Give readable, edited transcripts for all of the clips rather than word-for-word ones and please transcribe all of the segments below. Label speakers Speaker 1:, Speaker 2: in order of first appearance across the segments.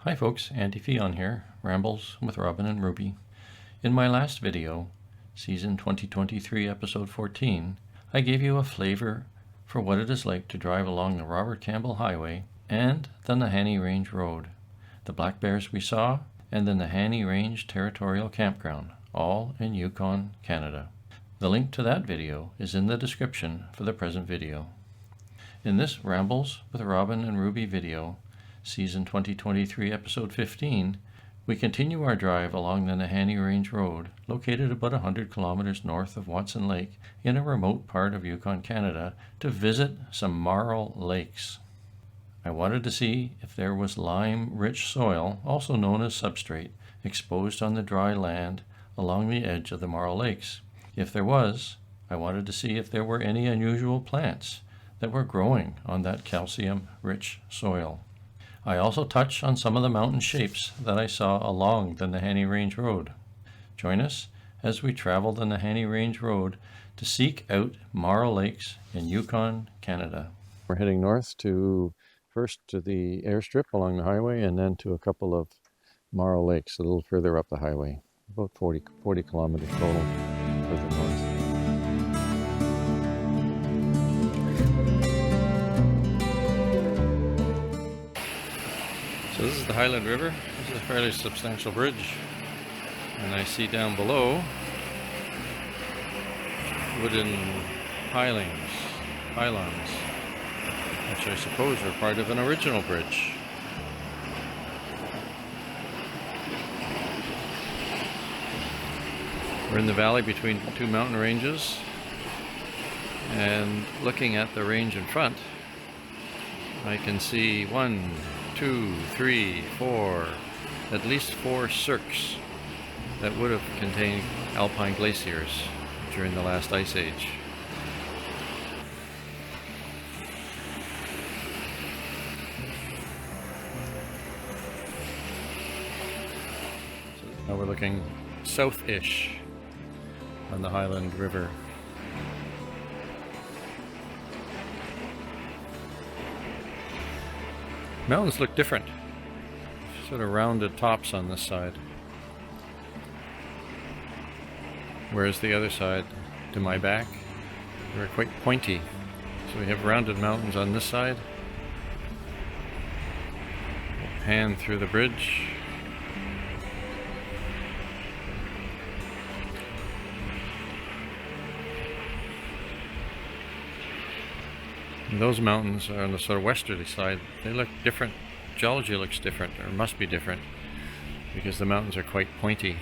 Speaker 1: Hi folks, Fyon here, Rambles with Robin and Ruby. In my last video, season 2023 episode 14, I gave you a flavor for what it is like to drive along the Robert Campbell Highway and the Nahanni Range Road, the black bears we saw, and the Nahanni Range Territorial Campground, all in Yukon, Canada. The link to that video is in the description for the present video. In this Rambles with Robin and Ruby video, season 2023 episode 15, we continue our drive along the Nahanni Range Road, located about 100 kilometers north of Watson Lake in a remote part of Yukon, Canada, to visit some Marl Lakes. I wanted to see if there was lime-rich soil, also known as substrate, exposed on the dry land along the edge of the Marl Lakes. If there was, I wanted to see if there were any unusual plants that were growing on that calcium-rich soil. I also touch on some of the mountain shapes that I saw along the Nahanni Range Road. Join us as we travel the Nahanni Range Road to seek out Marl Lakes in Yukon, Canada. We're heading north first to the airstrip along the highway and then to a couple of Marl Lakes a little further up the highway, about 40 kilometers total further north. So this is the Highland River. This is a fairly substantial bridge, and I see down below wooden pylons, which I suppose are part of an original bridge. We're in the valley between two mountain ranges, and looking at the range in front, I can see 1, 2, 3, 4, at least 4 cirques that would have contained alpine glaciers during the last ice age. So now we're looking south-ish on the Highland River. Mountains look different, sort of rounded tops on this side, whereas the other side, to my back, they're quite pointy. So we have rounded mountains on this side. We'll pan through the bridge. And those mountains are on the sort of westerly side. They look different. Geology looks different, or must be different, because the mountains are quite pointy.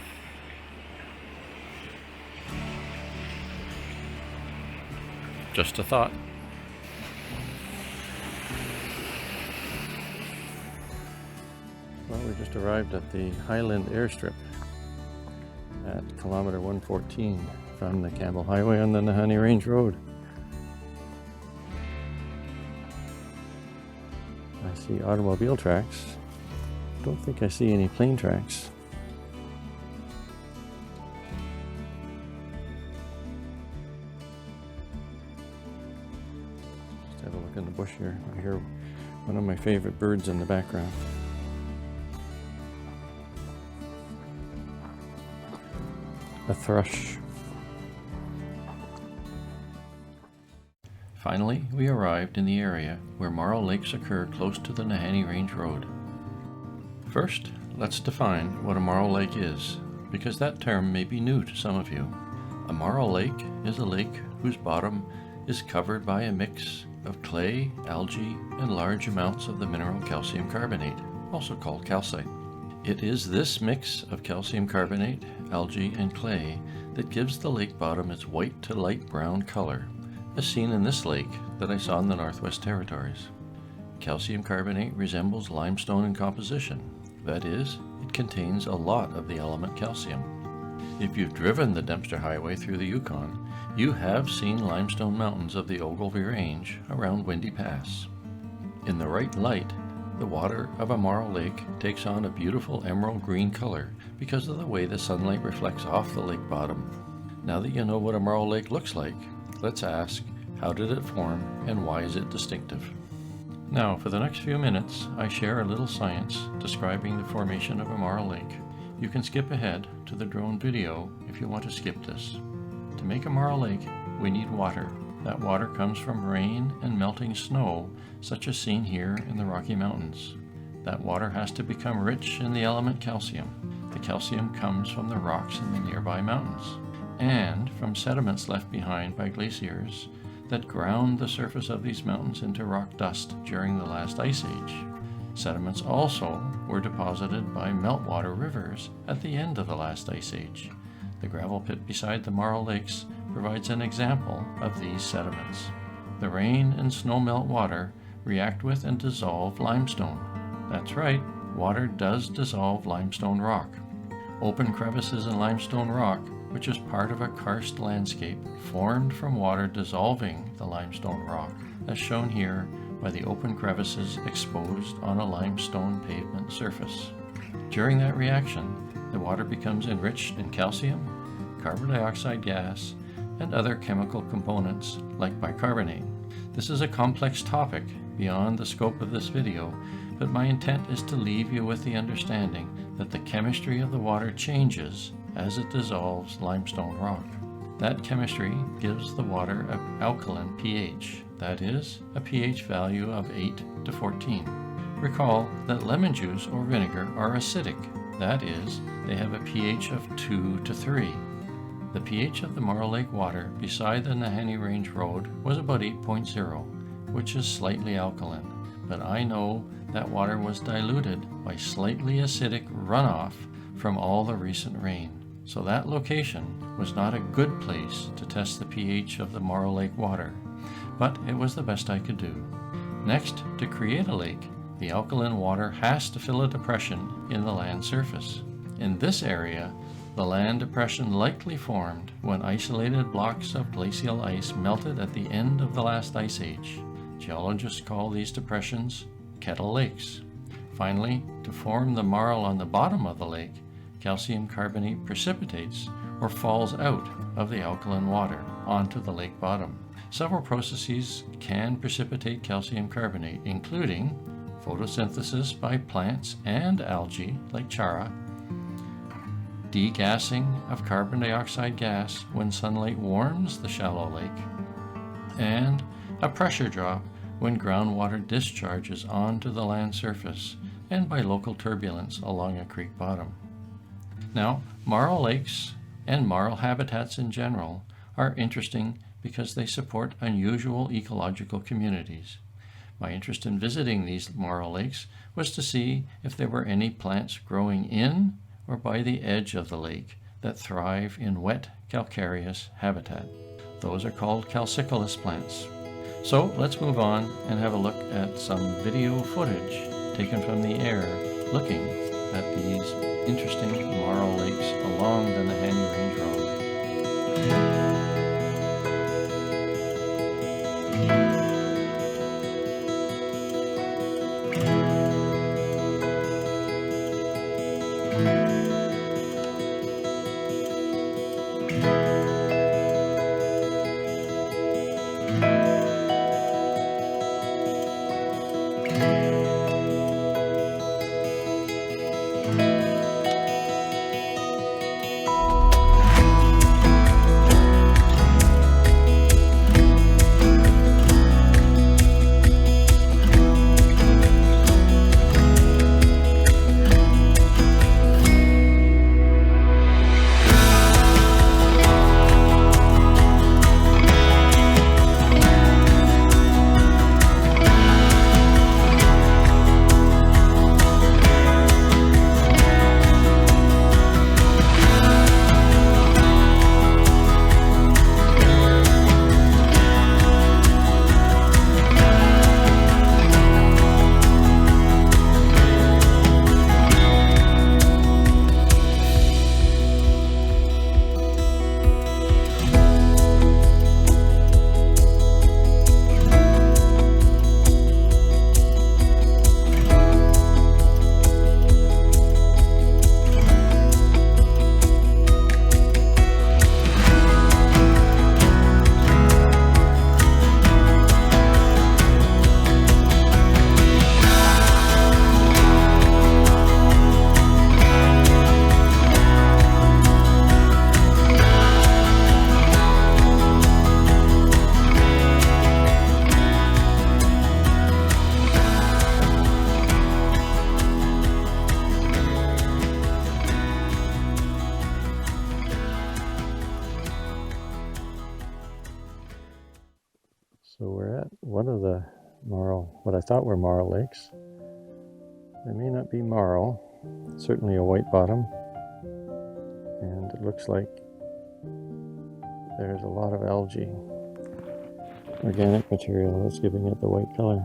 Speaker 1: Just a thought. Well, we just arrived at the Highland airstrip at kilometer 114 from the Campbell Highway on the Nahanni Range Road. I see automobile tracks. Don't think I see any plane tracks. Just have a look in the bush here. I hear one of my favorite birds in the background. A thrush. Finally, we arrived in the area where Marl Lakes occur close to the Nahanni Range Road. First, let's define what a Marl Lake is, because that term may be new to some of you. A Marl Lake is a lake whose bottom is covered by a mix of clay, algae, and large amounts of the mineral calcium carbonate, also called calcite. It is this mix of calcium carbonate, algae, and clay that gives the lake bottom its white to light brown color, as seen in this lake that I saw in the Northwest Territories. Calcium carbonate resembles limestone in composition. That is, it contains a lot of the element calcium. If you've driven the Dempster Highway through the Yukon, you have seen limestone mountains of the Ogilvy Range around Windy Pass. In the right light, the water of a Marl Lake takes on a beautiful emerald green color because of the way the sunlight reflects off the lake bottom. Now that you know what a Marl Lake looks like, let's ask, how did it form and why is it distinctive? Now, for the next few minutes, I share a little science describing the formation of a Marl Lake. You can skip ahead to the drone video if you want to skip this. To make a Marl Lake, we need water. That water comes from rain and melting snow, such as seen here in the Rocky Mountains. That water has to become rich in the element calcium. The calcium comes from the rocks in the nearby mountains, and from sediments left behind by glaciers that ground the surface of these mountains into rock dust during the last ice age. Sediments also were deposited by meltwater rivers at the end of the last ice age. The gravel pit beside the Marl Lakes provides an example of these sediments. The rain and snow melt water react with and dissolve limestone. That's right, water does dissolve limestone rock. Open crevices in limestone rock, which is part of a karst landscape formed from water dissolving the limestone rock, as shown here by the open crevices exposed on a limestone pavement surface. During that reaction, the water becomes enriched in calcium, carbon dioxide gas, and other chemical components like bicarbonate. This is a complex topic beyond the scope of this video, but my intent is to leave you with the understanding that the chemistry of the water changes as it dissolves limestone rock. That chemistry gives the water an alkaline pH, that is, a pH value of 8 to 14. Recall that lemon juice or vinegar are acidic, that is, they have a pH of 2 to 3. The pH of the Marl Lake water beside the Nahanni Range Road was about 8.0, which is slightly alkaline, but I know that water was diluted by slightly acidic runoff from all the recent rain. So that location was not a good place to test the pH of the Marl Lake water, but it was the best I could do. Next, to create a lake, the alkaline water has to fill a depression in the land surface. In this area, the land depression likely formed when isolated blocks of glacial ice melted at the end of the last ice age. Geologists call these depressions kettle lakes. Finally, to form the marl on the bottom of the lake, calcium carbonate precipitates or falls out of the alkaline water onto the lake bottom. Several processes can precipitate calcium carbonate, including photosynthesis by plants and algae like chara, degassing of carbon dioxide gas when sunlight warms the shallow lake, and a pressure drop when groundwater discharges onto the land surface and by local turbulence along a creek bottom. Now, Marl Lakes and marl habitats in general are interesting because they support unusual ecological communities. My interest in visiting these Marl Lakes was to see if there were any plants growing in or by the edge of the lake that thrive in wet calcareous habitat. Those are called calcicolous plants. So let's move on and have a look at some video footage taken from the air looking at these interesting Marl Lakes along the Nahanni Range Road. what I thought were marl lakes. They may not be marl, certainly a white bottom, and it looks like there's a lot of algae, organic material that's giving it the white color.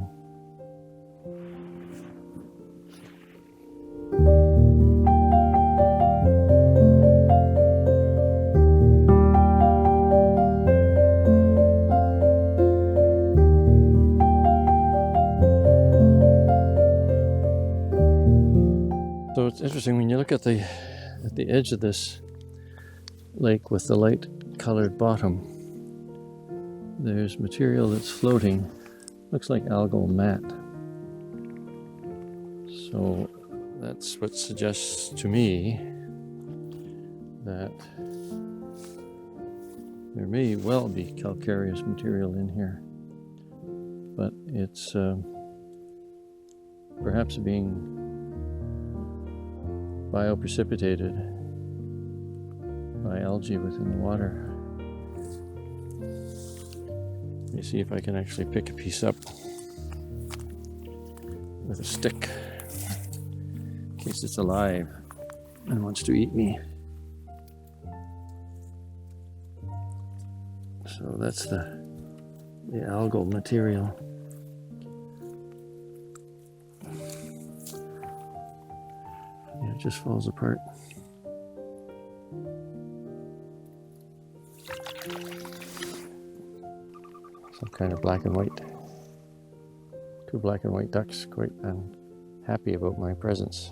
Speaker 1: So it's interesting when you look at the edge of this lake with the light colored bottom, there's material that's floating, looks like algal mat. So that's what suggests to me that there may well be calcareous material in here, but it's perhaps being bioprecipitated by algae within the water. Let me see if I can actually pick a piece up with a stick in case it's alive and wants to eat me. So that's the algal material. Yeah, it just falls apart. Some kind of black and white. Two black and white ducks, quite unhappy about my presence.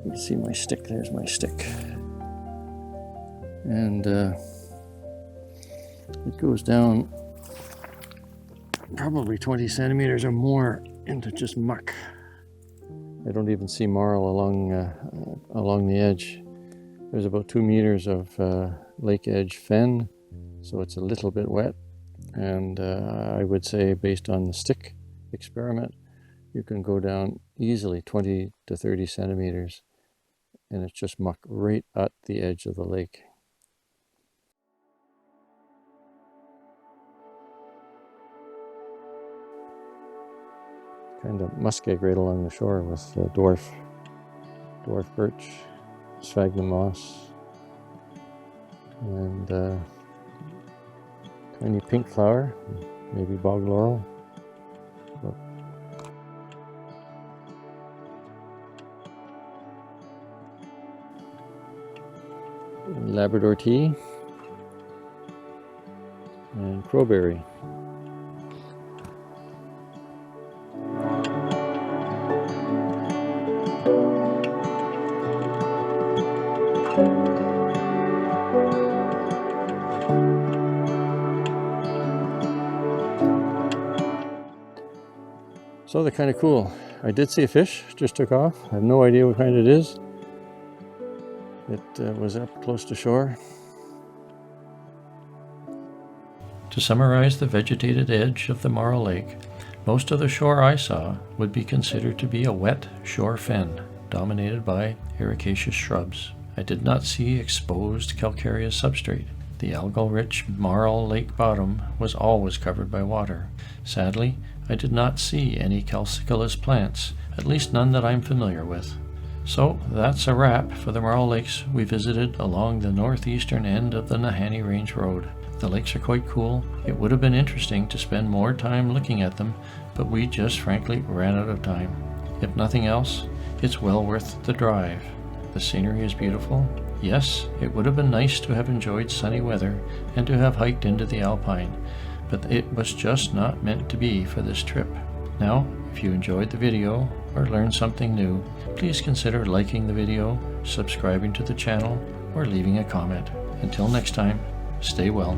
Speaker 1: You can see my stick, there's my stick. And it goes down probably 20 centimeters or more into just muck. I don't even see marl along the edge. There's about 2 meters of lake edge fen, so it's a little bit wet. And I would say, based on the stick experiment, you can go down easily 20 to 30 centimeters, and it's just muck right at the edge of the lake. Kind of muskeg right along the shore with dwarf birch, sphagnum moss, and tiny pink flower, maybe bog laurel. Labrador tea and crowberry. So they're kind of cool. I did see a fish, just took off. I have no idea what kind it is. It was up close to shore. To summarize the vegetated edge of the Marl Lake, most of the shore I saw would be considered to be a wet shore fen, dominated by ericaceous shrubs. I did not see exposed calcareous substrate. The algal-rich Marl Lake bottom was always covered by water. Sadly, I did not see any calcicolous plants, at least none that I'm familiar with. So that's a wrap for the Marl Lakes we visited along the northeastern end of the Nahanni Range Road. The lakes are quite cool. It would have been interesting to spend more time looking at them, but we just frankly ran out of time. If nothing else, it's well worth the drive. The scenery is beautiful. Yes, it would have been nice to have enjoyed sunny weather and to have hiked into the Alpine, but it was just not meant to be for this trip. Now, if you enjoyed the video or learned something new, please consider liking the video, subscribing to the channel, or leaving a comment. Until next time, stay well.